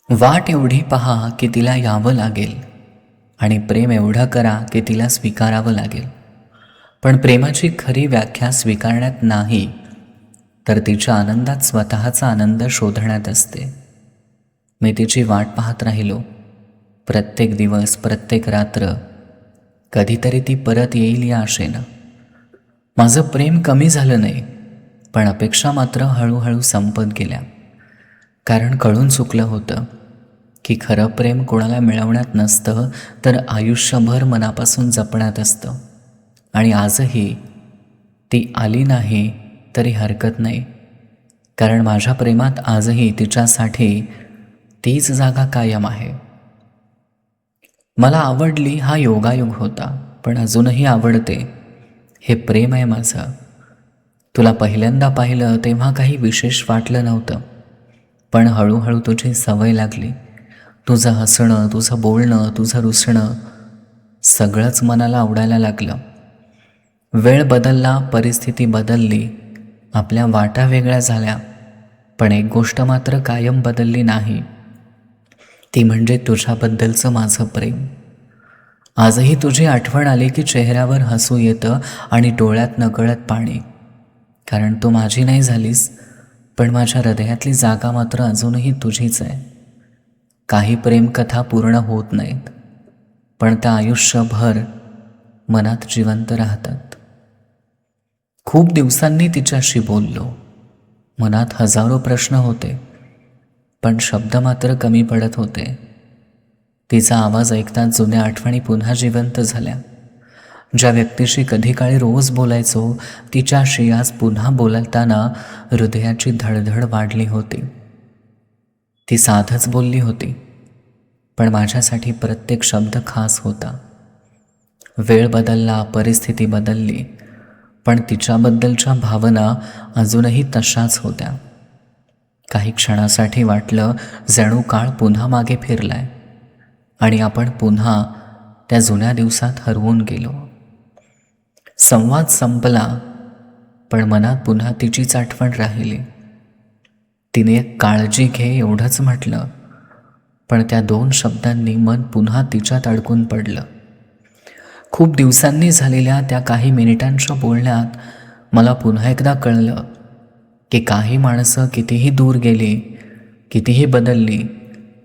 वाट एवढी पहा की तिला यावं लागेल आणि प्रेम एवढं करा की तिला स्वीकारावं लागेल. पण प्रेमाची खरी व्याख्या स्वीकारण्यात नाही, तर तिच्या आनंदात स्वतःचा आनंद शोधण्यात असते. मी तिची वाट पाहत राहिलो. प्रत्येक दिवस, प्रत्येक रात्र. कधीतरी ती परत येईल या आशेनं. माझं प्रेम कमी झालं नाही, पण अपेक्षा मात्र हळूहळू संपत गेल्या. कारण कळून चुकलं होतं की खरं प्रेम कोणाला मिळवण्यात नसतं, तर आयुष्यभर मनापासून जपण्यात असतं. आणि आजही ती आली नाही तरी हरकत नाही, कारण माझ्या प्रेमात आजही तिच्यासाठी तीच जागा कायम आहे. मला आवडली हा योगायोग होता, पण अजूनही आवडते. हे प्रेम आहे माझं. तुला पहिल्यांदा पाहिलं तेव्हा काही विशेष वाटलं नव्हतं, पण हळूहळू तुझी सवय लागली. तुझं हसणं, तुझं बोलणं, तुझं रुसणं सगळंच मनाला आवडायला लागलं. वेळ बदलला, परिस्थिती बदलली, आपल्या वाटा वेगळ्या झाल्या, पण एक गोष्ट मात्र कायम बदलली नाही, ती म्हणजे तुझ्याबद्दलचं माझं प्रेम. आजही तुझी आठवण आली की चेहऱ्यावर हसू येतं आणि डोळ्यात नकळत पाणी. कारण तू माझी नाही झालीस, पण माझ्या हृदयातली जागा मात्र अजूनही तुझीच आहे. काही प्रेमकथा पूर्ण होत नाहीत, पण त्या आयुष्यभर मनात जिवंत राहतात. खूप दिवसांनी तिच्याशी बोललो. मनात हजारो प्रश्न होते, पण शब्द मात्र कमी पडत होते. तिचा आवाज ऐकताच जुन्या आठवणी पुन्हा जिवंत झाल्या. ज्या व्यक्तीशी कधी काळी रोज बोलायचो, तिच्याशी आज पुन्हा बोलताना हृदयाची धडधड वाढली होती. ती साधच बोलली होती, पण माझ्यासाठी प्रत्येक शब्द खास होता. वेळ बदलला, परिस्थिती बदलली, पण तिच्याबद्दलच्या भावना अजूनही तशाच होत्या. काही क्षणासाठी वाटलं जणू काळ पुन्हा मागे फिरलाय आणि आपण पुन्हा त्या जुन्या दिवसात हरवून गेलो. संवाद संपला, पण मनात पुन्हा तिचीच आठवण राहिली. तिने काळजी घे एवढंच म्हटलं, पण त्या 2 शब्दांनी मन पुन्हा तिच्यात अडकून पडलं. खूप दिवसांनी झालेल्या त्या काही मिनिटांच्या बोलण्यात मला पुन्हा एकदा कळलं की काही माणसं कितीही दूर गेली, कितीही बदलली,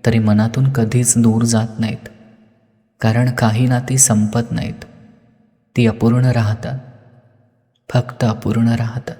तरी मनातून कधीच दूर जात नाहीत. कारण काही नाती संपत नाहीत, ती अपूर्ण राहतात, फक्त अपूर्ण राहतात.